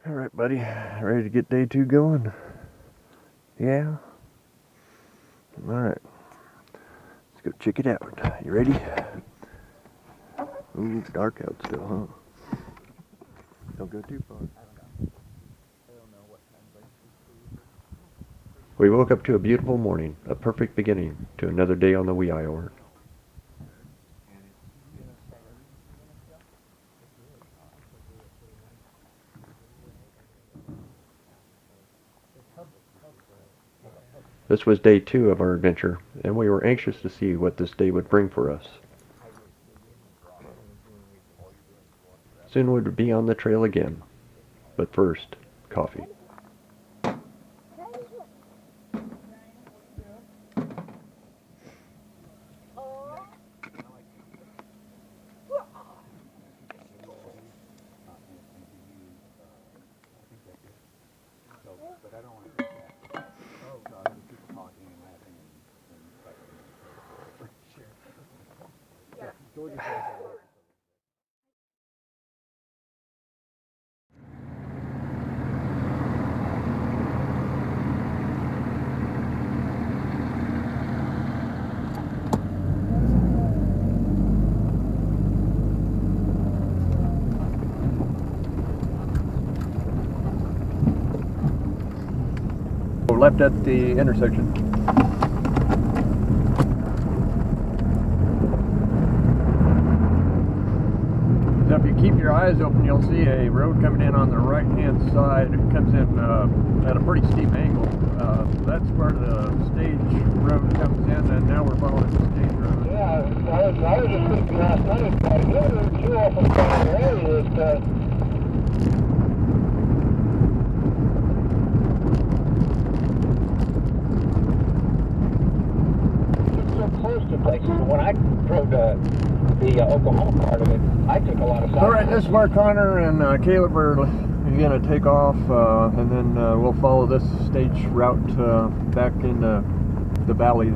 Alright, buddy. Ready to get day 2 going? Yeah? Alright. Let's go check it out. You ready? Ooh, dark out still, huh? Don't go too far. We woke up to a beautiful morning, a perfect beginning to another day on the WEIOR. This was day 2 of our adventure, and we were anxious to see what this day would bring for us. Soon we would be on the trail again, but first, coffee. Left at the intersection. So if you keep your eyes open, you'll see a road coming in on the right hand side. It comes in at a pretty steep angle. That's where the stage road comes in, and now we're following the stage road. Yeah, I was just thinking last night, I never too often find areas that places. When I drove the Oklahoma part of it, I took a lot of sides. Alright, this is where Connor and Caleb are going to take off, and then we'll follow this stage route back in the valley.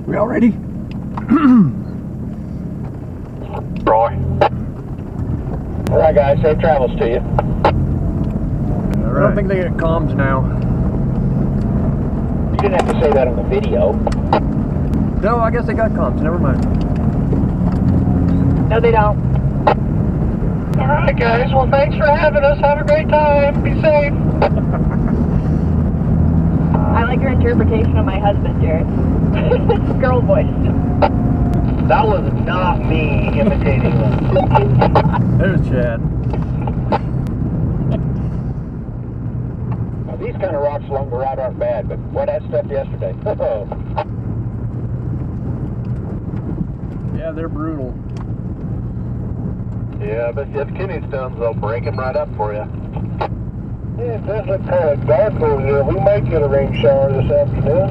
We all ready? Roy. Alright guys, safe travels to you. All right. I don't think they get comms now. You didn't have to say that on the video. No, I guess they got comms. Never mind. No, they don't. Alright guys, well thanks for having us. Have a great time. Be safe. I like your interpretation of my husband, Jared. It's girl voice. That was not me imitating them. There's Chad. These kind of rocks along the route aren't bad, but what that stuff yesterday. Yeah, they're brutal. Yeah, but if kidney stones, they'll break them right up for you. Yeah, it does look kind of dark over there. We might get a rain shower this afternoon.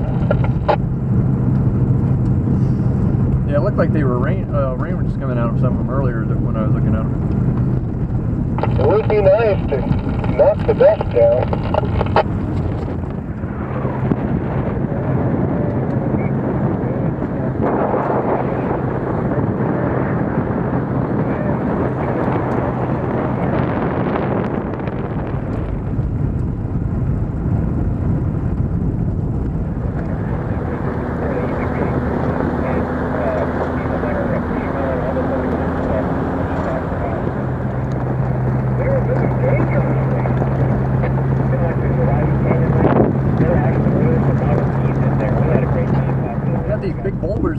Yeah, it looked like they were rain was coming out of some of them earlier when I was looking at them. It would be nice to knock the dust down.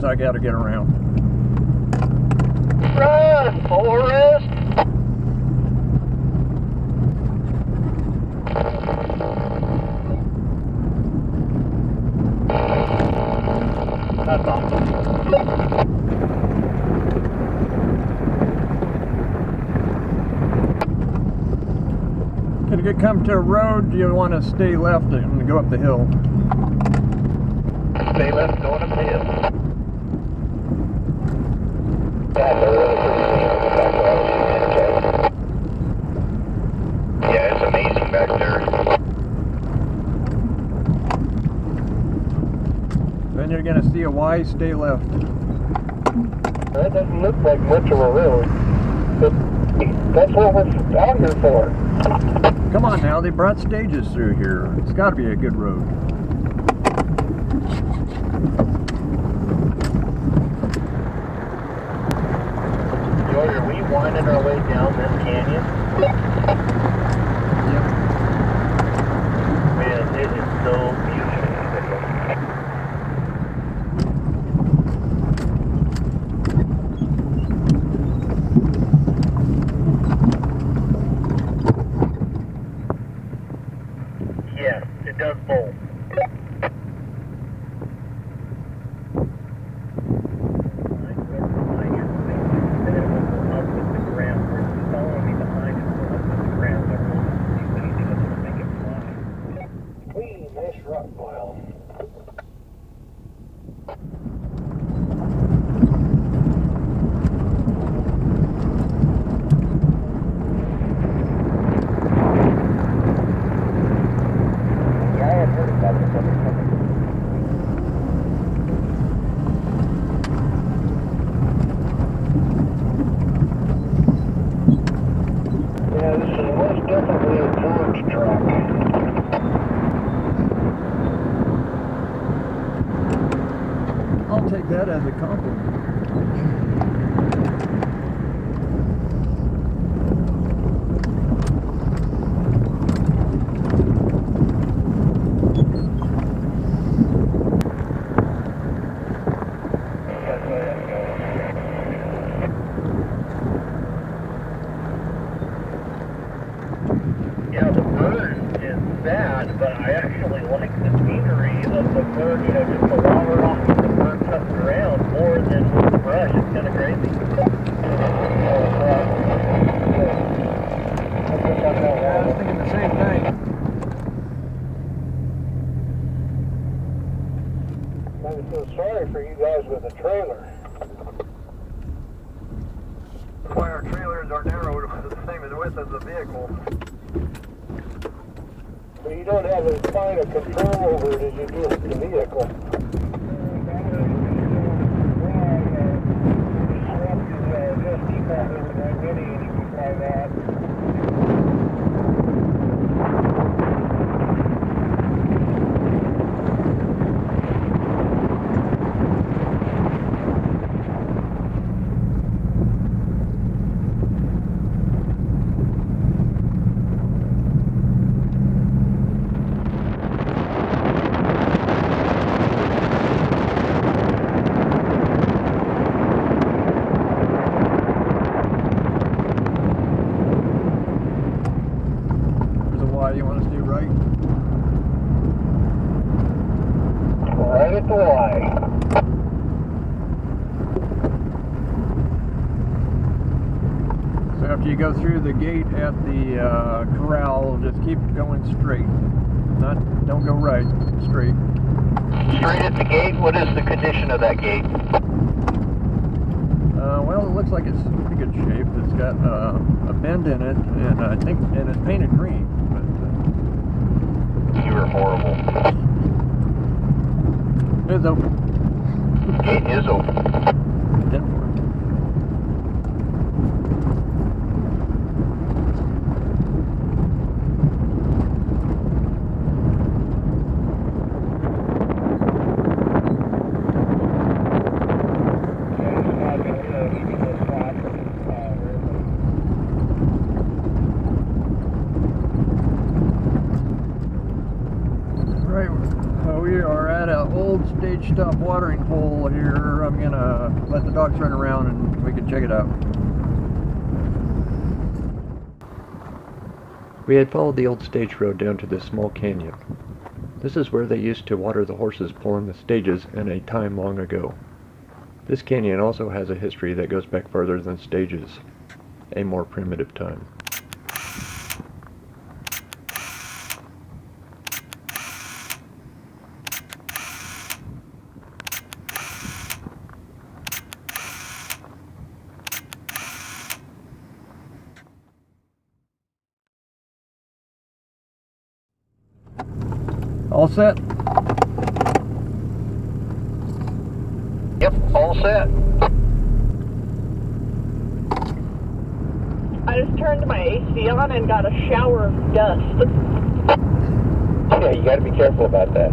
I gotta get around. Run, Forrest! That's awesome. If you come to a road, you want to stay left and go up the hill. Stay left, going up the hill. Yeah, it's amazing back there. Then you're going to see a Y, stay left. That doesn't look like much of a road, but that's what we're out here for. Come on now, they brought stages through here. It's got to be a good road. George, are we winding our way down this canyon? Yep. Man, it is so beautiful. Yes, it does both. Yeah, this is most definitely a George truck. I'll take that as a compliment. Yeah, the burn is bad, but I actually like the scenery of the burn, you know, just the water off of the burn cuts around more than with the brush. It's kind of crazy. I was thinking the same thing. I'm so sorry for you guys with the trailer. Why our trailers are narrowed the same as width as the vehicle. But you don't have as fine a control over it as you do with the vehicle. You want to stay right? Right at the Y. So after you go through the gate at the corral, just keep going straight. Don't go right, straight. Straight at the gate? What is the condition of that gate? Well, it looks like it's in pretty good shape. It's got a bend in it, and it's painted green. You are horrible. It's open. Gate is open. 10-4. We are at an old stage stop watering hole here. I'm gonna let the dogs run around and we can check it out. We had followed the old stage road down to this small canyon. This is where they used to water the horses pulling the stages in a time long ago. This canyon also has a history that goes back further than stages, a more primitive time. All set? Yep, all set. I just turned my AC on and got a shower of dust. Yeah, you got to be careful about that.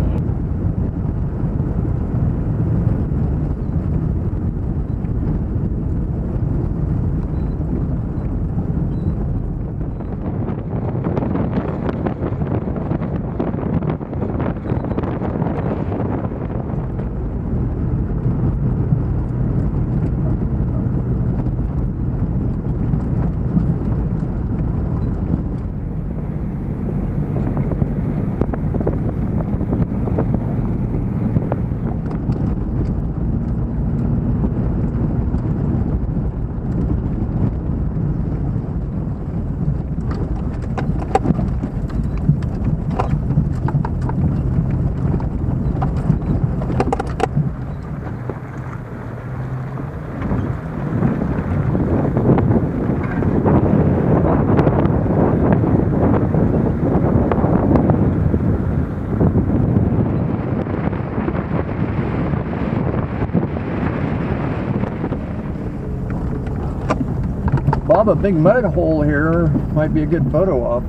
Bob, a big mud hole here might be a good photo op.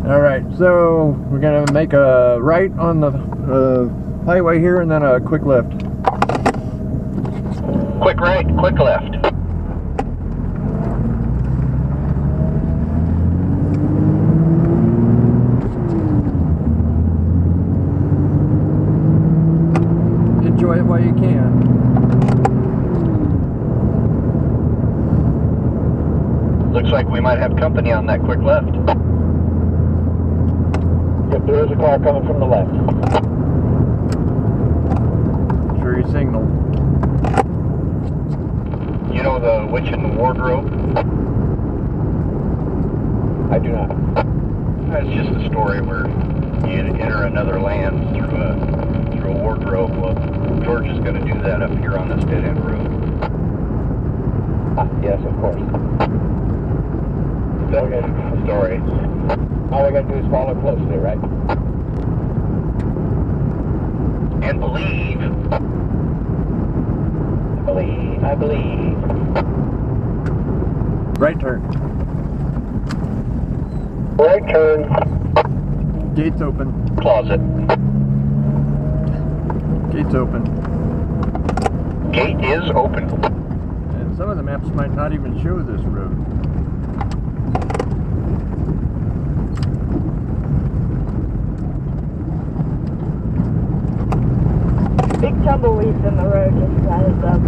Alright, so we're going to make a right on the highway here and then a quick left. Quick right, quick left. Enjoy it while you can. Looks like we might have company on that quick left. Yep, there is a car coming from the left. Sure you signal. You know the witch in the wardrobe? I do not. It's just a story where you enter another land through a wardrobe. Well, George is going to do that up here on this dead end road. Ah, yes, of course. That's the story. All we got to do is follow closely, right? And believe. I believe. Right turn. Right turn. Gates open. Closet. Gates open. Gate is open. And some of the maps might not even show this road. Big tumbleweeds in the road, just a heads up.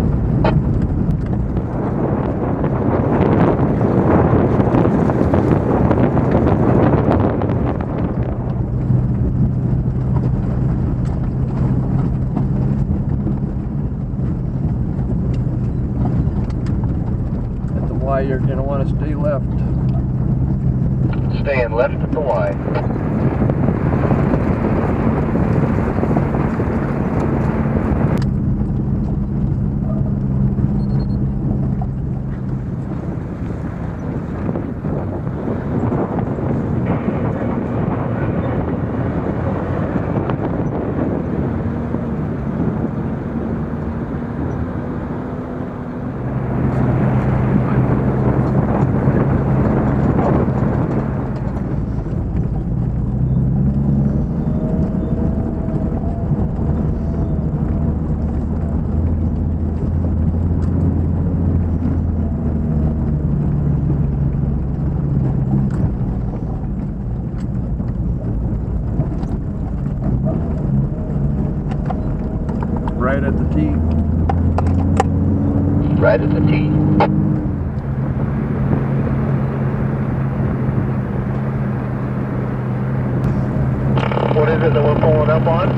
At the Y, you're going to want to stay left. Staying left at the Y. Right at the T. Right at the T. What is it that we're pulling up on?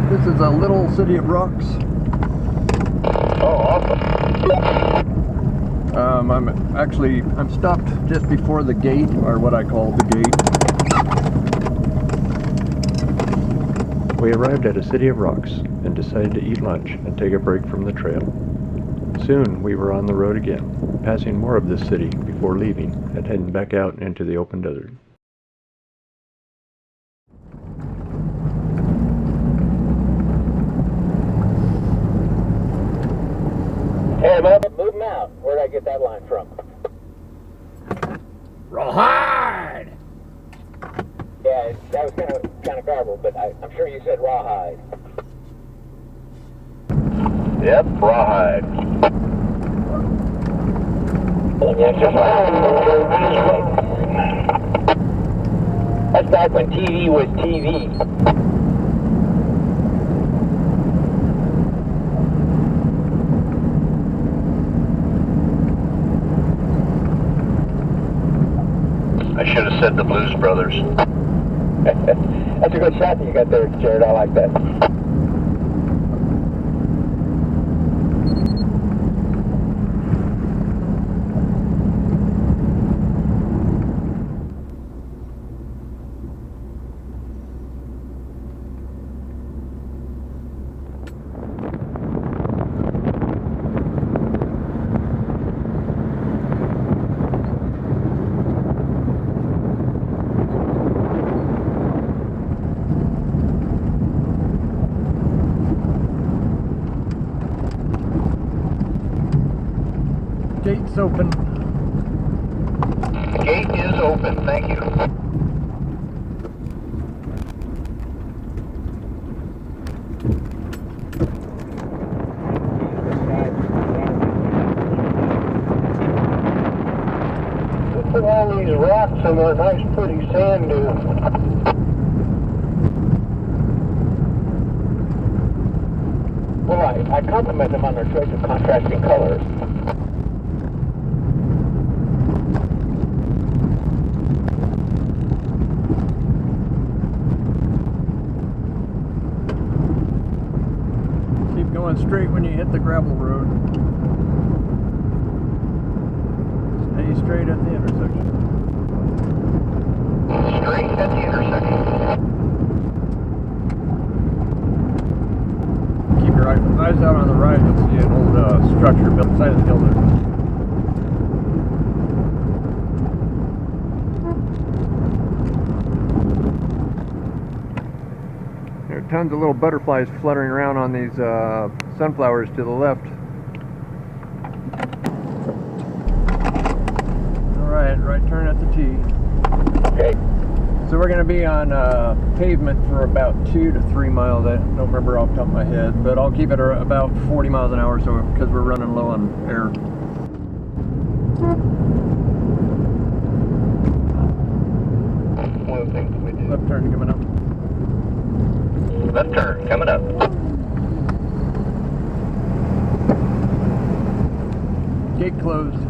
This is a little city of rocks. Oh, awesome. I'm stopped just before the gate, or what I call the gate. We arrived at a city of rocks and decided to eat lunch and take a break from the trail. Soon we were on the road again, passing more of this city before leaving and heading back out into the open desert. get that line from? Rawhide! Yeah, that was kind of garbled, but I'm sure you said rawhide. Yep, rawhide. That's back when TV was TV. I should have said the Blues Brothers. That's a good shot that you got there, Jared. I like that. Gate's open. Gate is open, thank you. Look at all these rocks and their nice pretty sand dunes. Well, I compliment them on their choice of contrasting colors. Keep going straight when you hit the gravel road. Stay straight at the intersection. Straight at the intersection. Keep your eyes out on the right. You'll see an old structure built beside the hill there. There are tons of little butterflies fluttering around on these sunflowers to the left. Alright, right turn at the T. Okay. So we're going to be on pavement for about 2 to 3 miles. I don't remember off the top of my head, but I'll keep it about 40 miles an hour so because we're running low on air. One of the things we do. Left turn coming up. Left turn, coming up. Gate closed.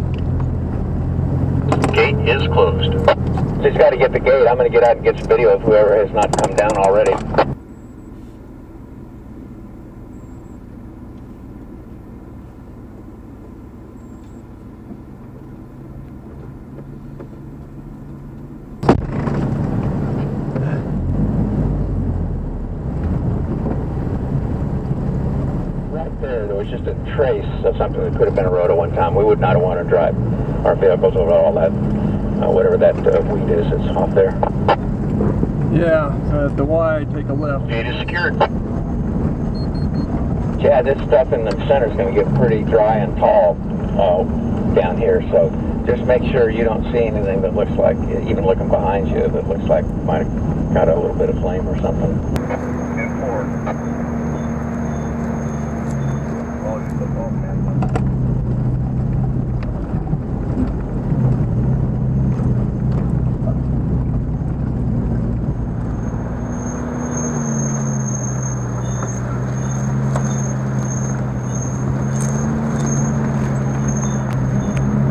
Gate is closed. Just got to get the gate. I'm going to get out and get some video of whoever has not come down already. Right there was just a trace of something that could have been a road at one time. We would not want to drive our vehicles over all that. Whatever that weed is, it's off there. Yeah, so at the Y, take a left. Gate is secured. Yeah, this stuff in the center is going to get pretty dry and tall down here, so just make sure you don't see anything that looks like, even looking behind you, that looks like might have got a little bit of flame or something. And forward.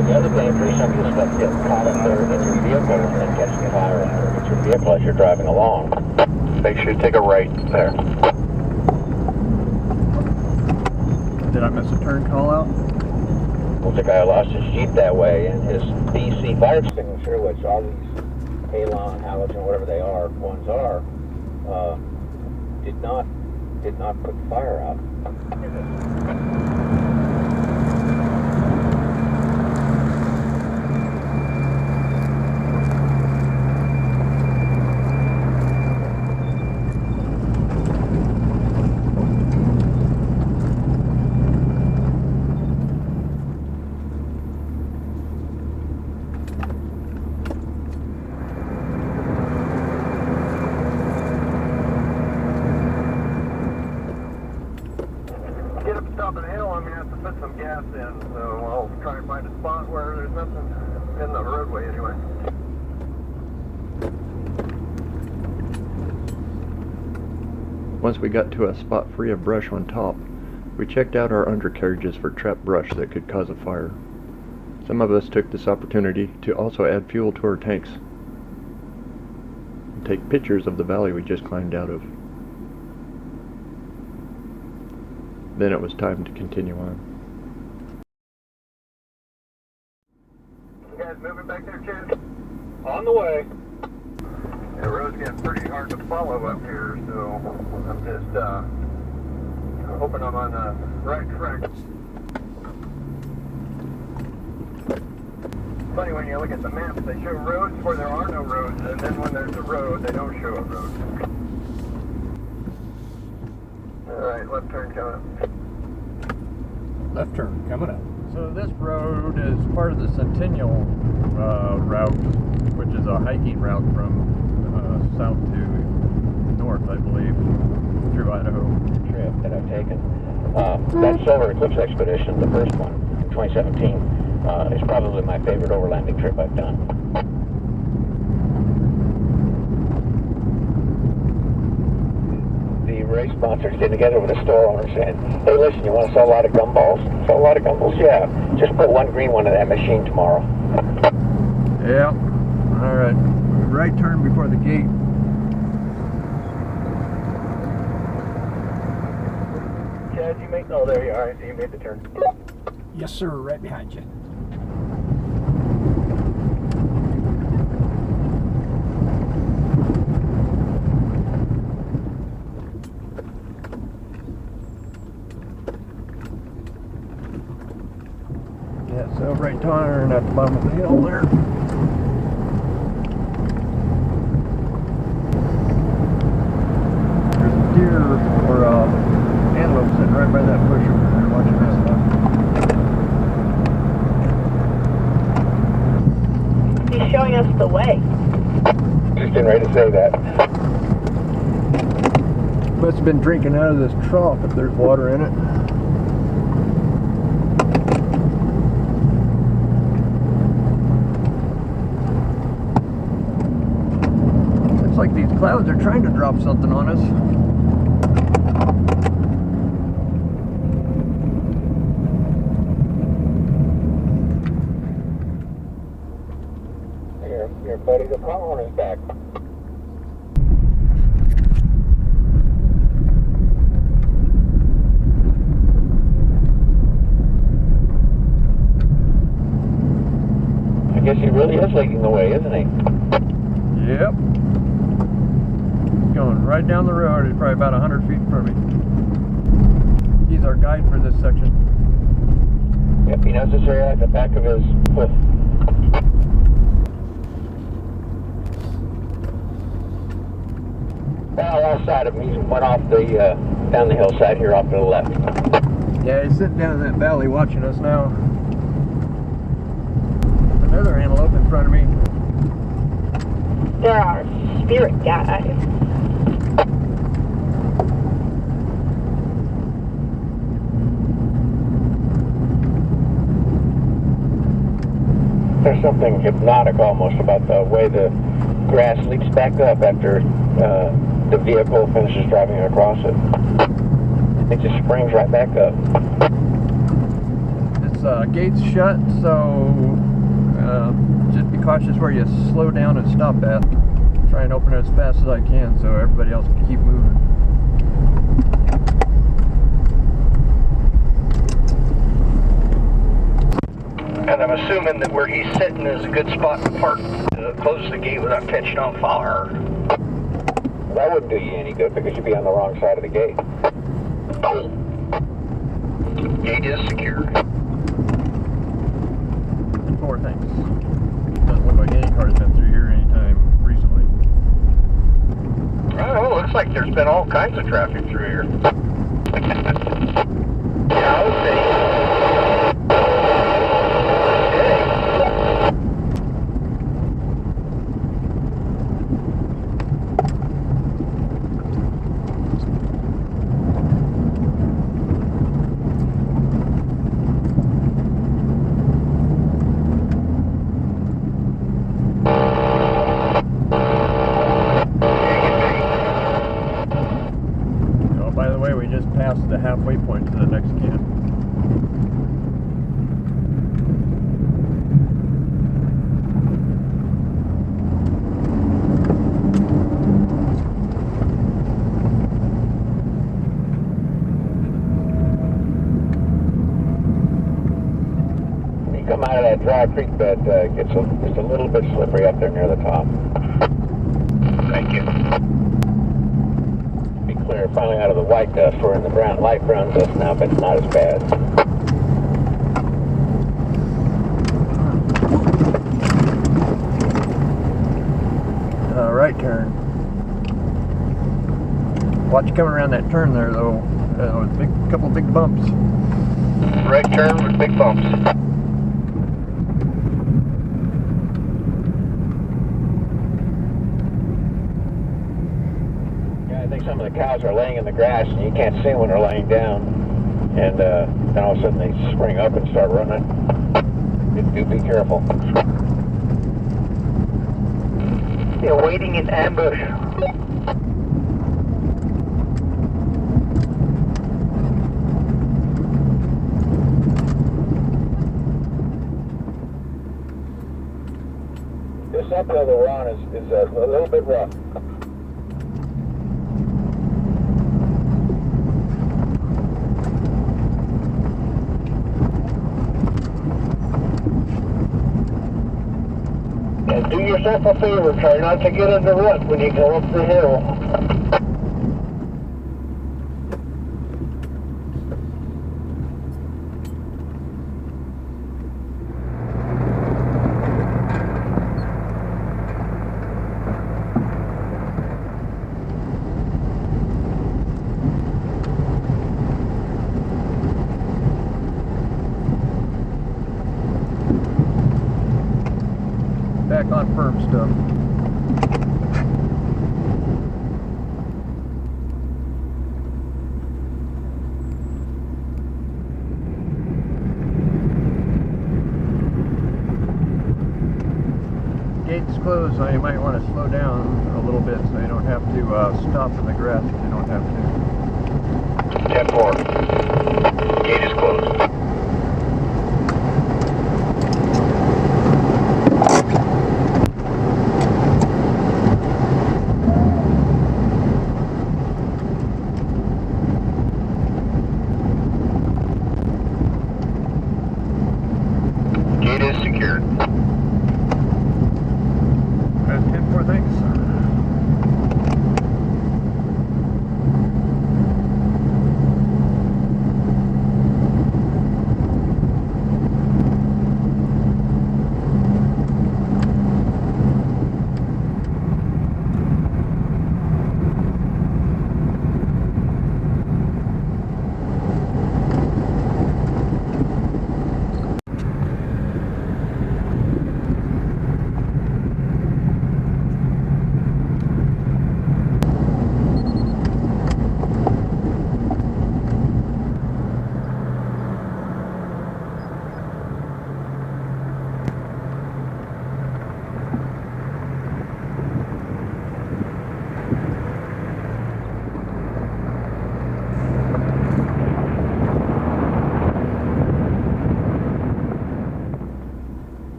The other danger is some of this stuff gets caught up there in your vehicle and then catching fire in your vehicle as you're driving along. Make sure you take a right there. Did I miss a turn call out? Well, the guy lost his Jeep that way, and his BC fire extinguisher, which all these halon, halogen, whatever they are, ones are, did not put the fire out. pass in, so I'll try and find a spot where there's nothing in the roadway anyway. Once we got to a spot free of brush on top, we checked out our undercarriages for trapped brush that could cause a fire. Some of us took this opportunity to also add fuel to our tanks and take pictures of the valley we just climbed out of. Then it was time to continue on. You guys moving back there, Chad? On the way. The road's getting pretty hard to follow up here, so I'm just hoping I'm on the right track. Funny when you look at the maps, they show roads where there are no roads, and then when there's a road, they don't show a road. Alright, left turn coming up. Left turn coming up. So this road is part of the Centennial route, which is a hiking route from south to north, I believe, through Idaho. Trip that I've taken. That Solar Eclipse expedition, the first one, in 2017, is probably my favorite overlanding trip I've done. The race sponsors getting together with a store owner saying, hey, listen, you want to sell a lot of gumballs? Sell a lot of gumballs? Yeah. Just put one green one in that machine tomorrow. Yeah. Alright. Right turn before the gate. Chad, you make... Oh, there you are. I see you made the turn. Yes, sir, right behind you. Yeah, so right turn at the bottom of the hill there. There's a deer or antelope sitting right by that bush over there watching that stuff. He's showing us the way. Just getting ready to say that. Must have been drinking out of this trough if there's water in it. Looks like these clouds are trying to drop something on us. Here, buddy, the pronghorn is back. I guess he really is leading the way, isn't he? Yep. He's going right down the road. He's probably about 100 feet from me. He's our guide for this section. Yep, he knows this area at the back of his hoof. Well, outside of him, he went off the, down the hillside here off to the left. Yeah, he's sitting down in that valley watching us now. Another antelope in front of me. They're our spirit guides. There's something hypnotic almost about the way the grass leaps back up after the vehicle finishes driving across it. It just springs right back up. This gate's shut, so just be cautious where you slow down and stop at. Try and open it as fast as I can so everybody else can keep moving. And I'm assuming that where he's sitting is a good spot to park to close the gate without catching on fire. That wouldn't do you any good because you'd be on the wrong side of the gate. Oh. Gate is secure. And four things. Doesn't look like any car's been through here anytime recently. Oh, looks like there's been all kinds of traffic through here. Yeah, I would say. that dry creek bed gets just a little bit slippery up there near the top. Thank you. Be clear, finally out of the white dust. We're in the brown, light brown dust now, but it's not as bad. Right turn. Watch you coming around that turn there, though. With couple big bumps. Right turn with big bumps. Yeah, I think some of the cows are laying in the grass, and you can't see them when they're laying down. And then all of a sudden they spring up and start running. Do be careful. They're waiting in ambush. This uphill that we're on is a little bit rough. And do yourself a favor, try not to get in the rut when you go up the hill. Back on firm stuff. Gates closed, so you might want to slow down a little bit so you don't have to stop in the grass if you don't have to. 10-4. Gate is closed. Gate is secured. 10-4, thanks.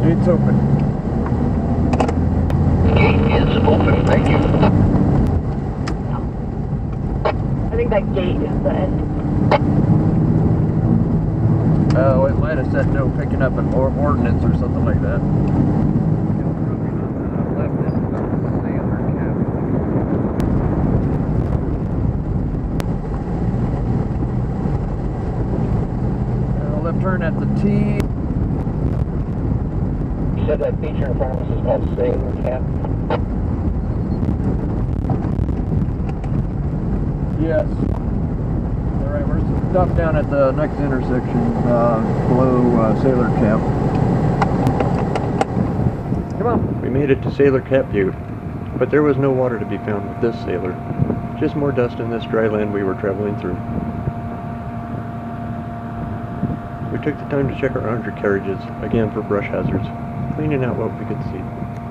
Gate's open. Gate is open, thank you. I think that gate is the end. Oh, it might have said no picking up an ordinance or something like that. Left turn at the T. You said that feature in front of us is called Sailor Cap? Yes. Alright, we're stopped down at the next intersection below Sailor Camp. Come on. We made it to Sailor Cap View, but there was no water to be found with this sailor. Just more dust in this dry land we were traveling through. We took the time to check our undercarriages, again for brush hazards, cleaning out what we could see.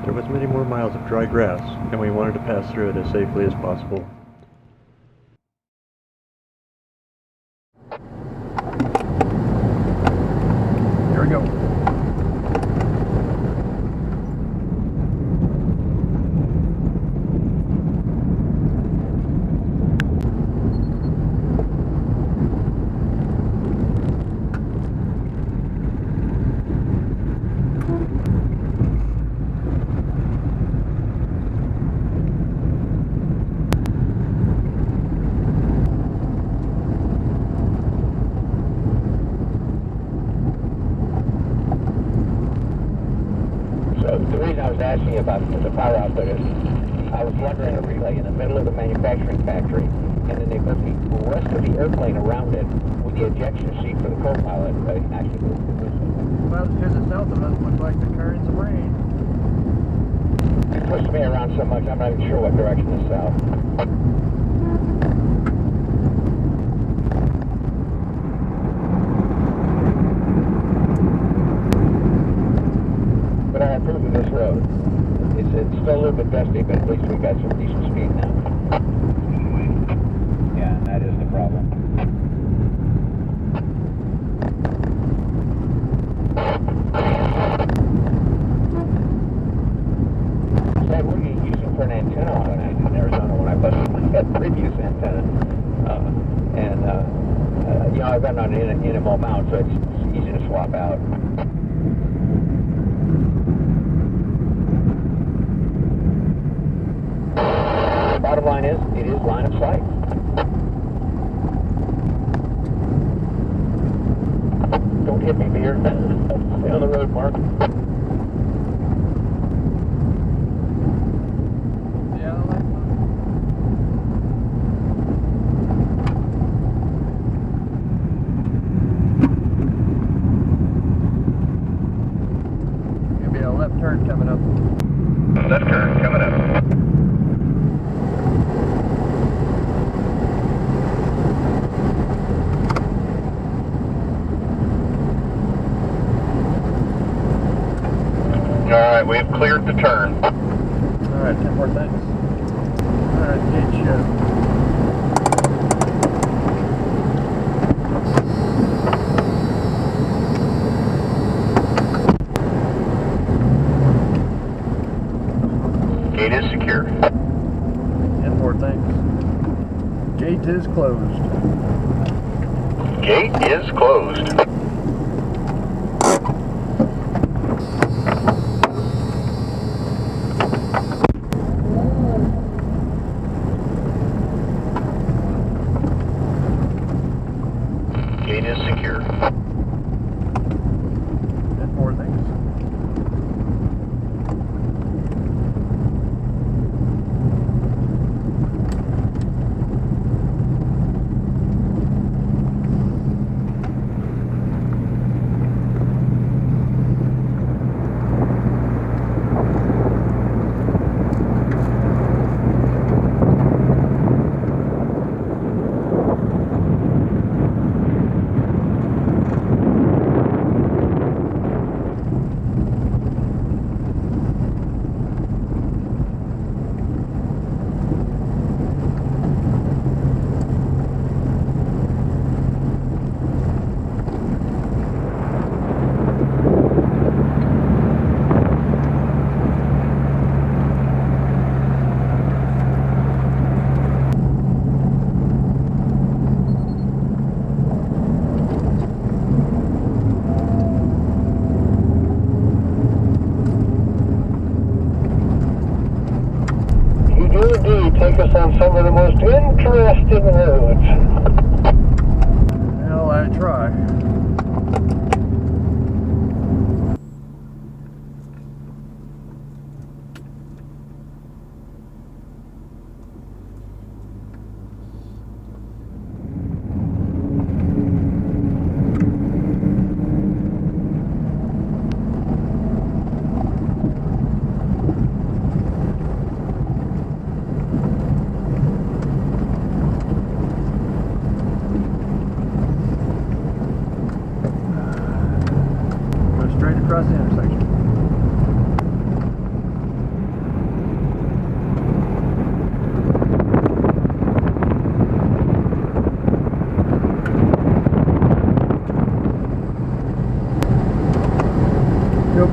There was many more miles of dry grass, and we wanted to pass through it as safely as possible. Here we go. The reason I was asking about the power output is I was wondering a relay in the middle of the manufacturing factory, and then they put the rest of the airplane around it with the ejection seat for the co-pilot. Actually, Well, to the south of us looks like the currents of rain. it twists me around so much I'm not even sure what direction is south. But I approve of this road. It's still a little bit dusty, but at least we got some decent speed now. Yeah, and that is the problem. Sad what you use it for an antenna on in Arizona when I busted my previous antenna. You know, I've got an NMO mount, so it's easy to swap out. Bottom line is, it is line of sight. Don't hit me, dear. Stay on the road, Mark. Yeah, I like that. Gonna be a left turn coming up. Left turn coming up. Alright, we've cleared the turn. Alright, 10 more things. Alright, gauge shift. Gate is secure. 10 more things. Gate is closed. Gate is closed. Gate is secure. 10 more things. Take us on some of the most interesting roads. Well, I try.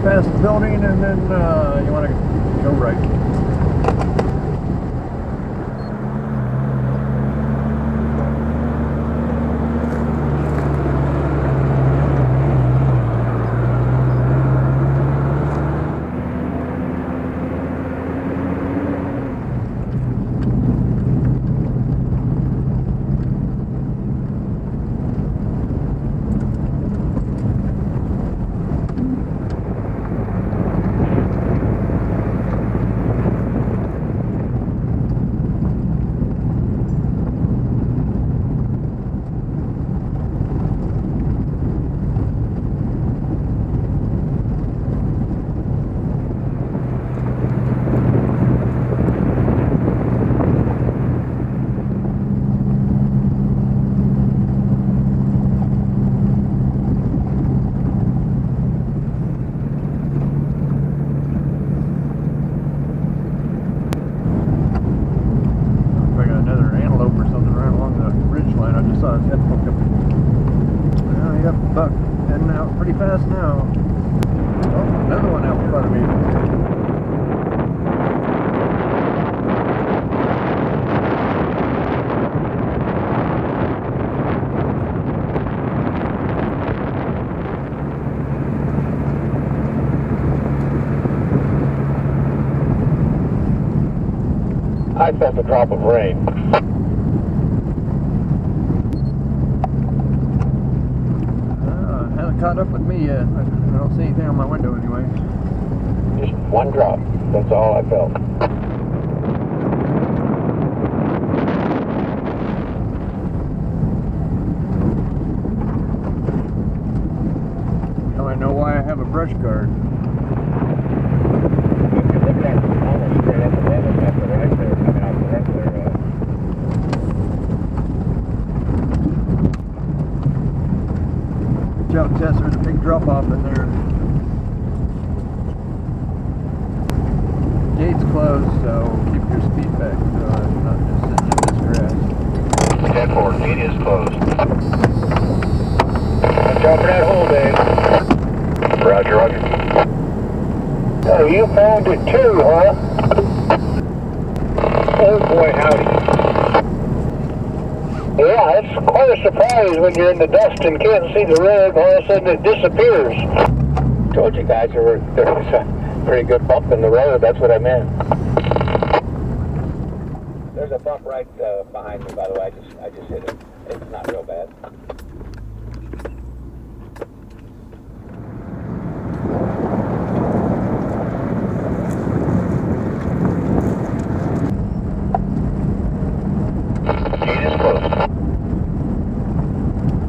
past the building, and then you want to go right. Buck heading out pretty fast now. Oh, another one out in front of me. I felt a drop of rain. Hasn't caught up with me yet. I don't see anything on my window anyway. Just one drop. That's all I felt. Now I know why I have a brush guard. If you look at almost straight up above us, up the right there, coming out the right there. Watch out, Tess, there's a big drop off in there. Gate's closed, so keep your speed back so it's not just sitting in this grass. 10-4, gate is closed. Watch out for that hole, Dave. Roger, roger. Oh, you found it too, huh? Oh boy, howdy. Yeah, it's quite a surprise when you're in the dust and can't see the road, and all of a sudden it disappears. Told you guys there was a pretty good bump in the road, that's what I meant. There's a bump right behind me, by the way, I just hit it. It's not real bad. Gate is closed.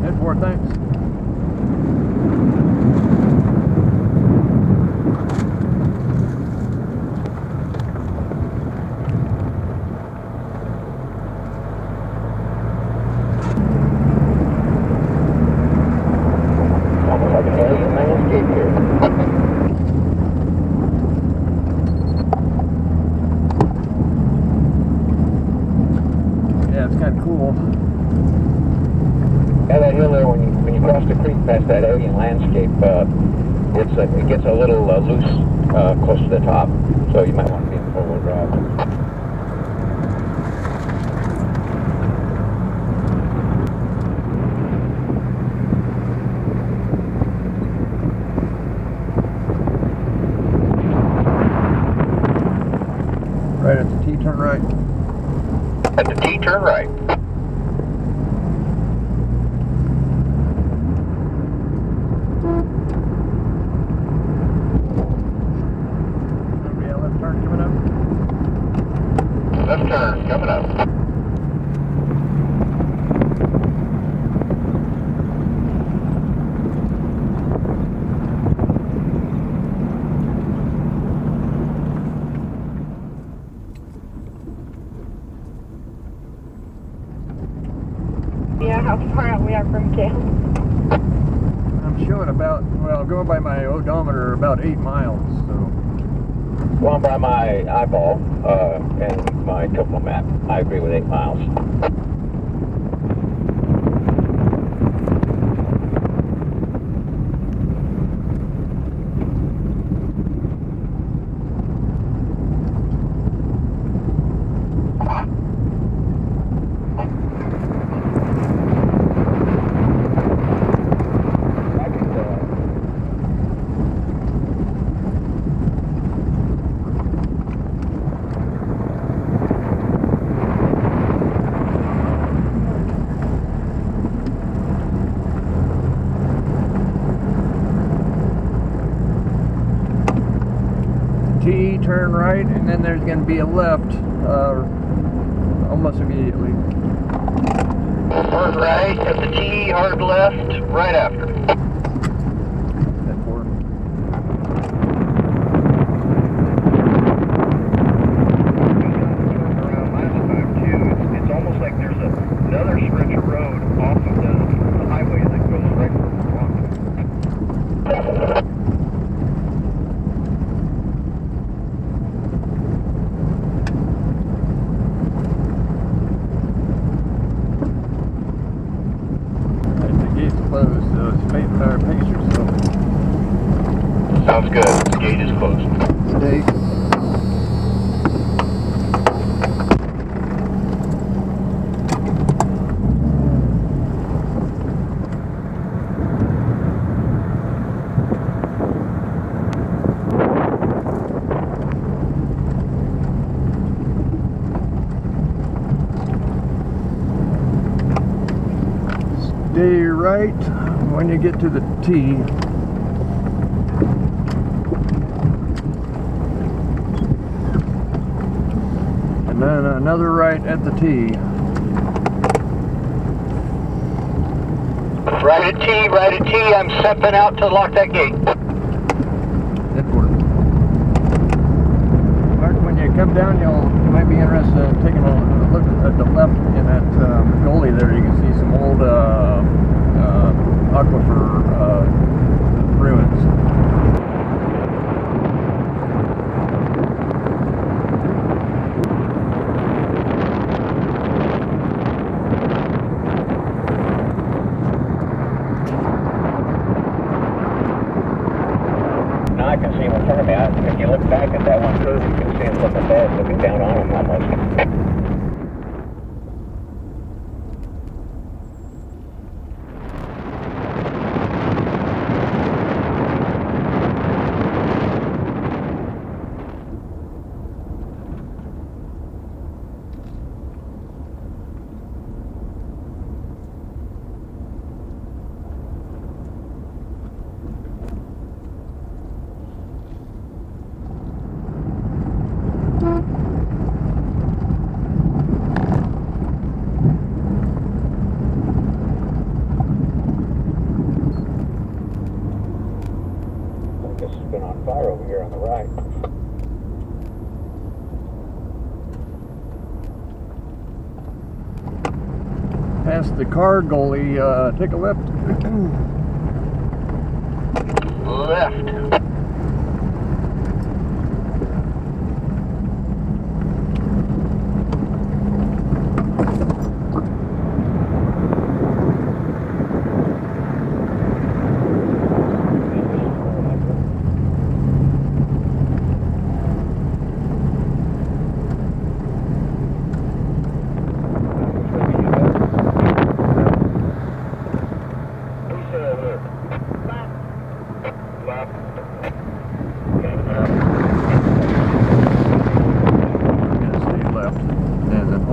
Head for it, thanks. Almost like an alien landscape here. Yeah, it's kind of cool. Yeah, that hill there, when you cross the creek past that alien landscape, it gets a little loose close to the top, so you might want to be in four-wheel drive. Right at the T, turn right. At the T, turn right. Yeah, left turn coming up. Left turn coming up. Yeah, how far out we are from camp. I'm showing about, well, going by my odometer, about 8 miles, so. Going by my eyeball and my topo map, I agree with 8 miles. T, turn right, and then there's going to be a left almost immediately. Hard right at the T, hard left, right after. Head forward. Turned around last time too. It's almost like there's another stretch of road off of the highway that goes right from the block. Closed, so pace yourself. Sounds good. The gate is closed. Stay. Stay right when you get to the T. And then another right at the T. Right at T. I'm stepping out to lock that gate. Head forward. Mark, when you come down, you might be interested in taking a look at the left in that gully there. You can see some old aquifer ruins. Now I can see him in front of me. If you look back at that one curve, you can see him from above, looking down on him almost. This has been on fire over here on the right. Past the car gully, take a left. Left.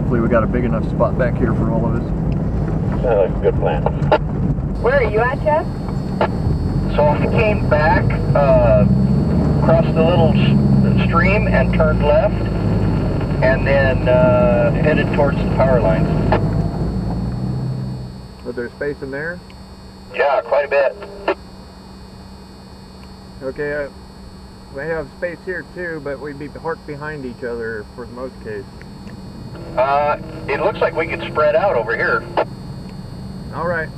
We got a big enough spot back here for all of us. Sounds like a good plan. Where are you at, Jeff? So I came back, crossed the little stream and turned left, and then headed towards the power lines. Was there space in there? Yeah, quite a bit. Okay, we have space here too, but we'd be parked behind each other for the most case. It looks like we could spread out over here. All right,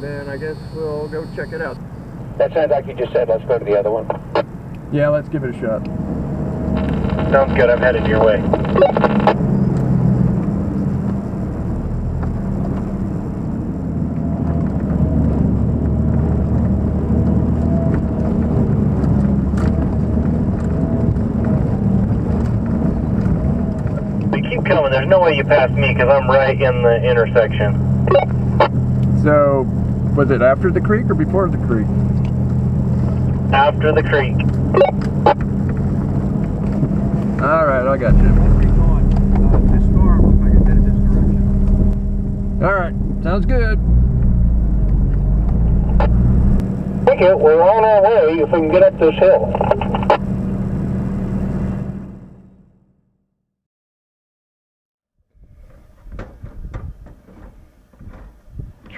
then I guess we'll go check it out. That sounds like you just said, let's go to the other one. Yeah, let's give it a shot. Sounds good, I'm headed your way. Coming. There's no way you pass me because I'm right in the intersection. So, was it after the creek or before the creek? After the creek. All right, I got you. This storm looks like it's headed this direction. All right, sounds good. Thank you. We're on our way if we can get up this hill.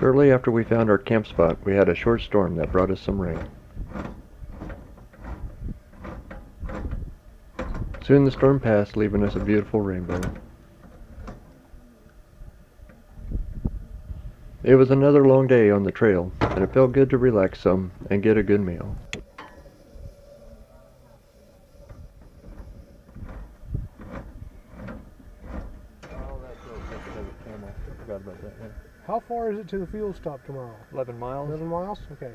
Shortly after we found our camp spot, we had a short storm that brought us some rain. Soon the storm passed, leaving us a beautiful rainbow. It was another long day on the trail, and it felt good to relax some and get a good meal. How far is it to the fuel stop tomorrow? 11 miles. 11 miles? Okay.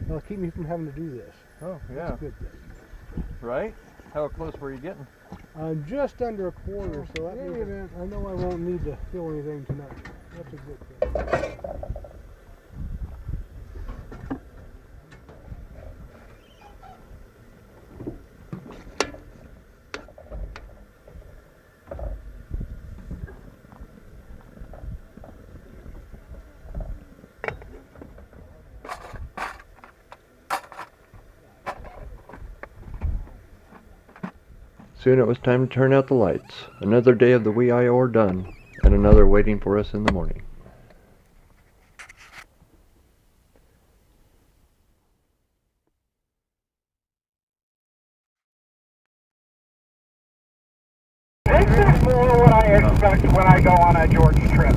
That'll keep me from having to do this. Oh, That's a good thing. Right? How close were you getting? I'm just under a quarter, so that means I know I won't need to fill anything tonight. That's a good thing. Soon it was time to turn out the lights. Another day of the WEIOR done, and another waiting for us in the morning. This is more what I expect when I go on a Georgia trip.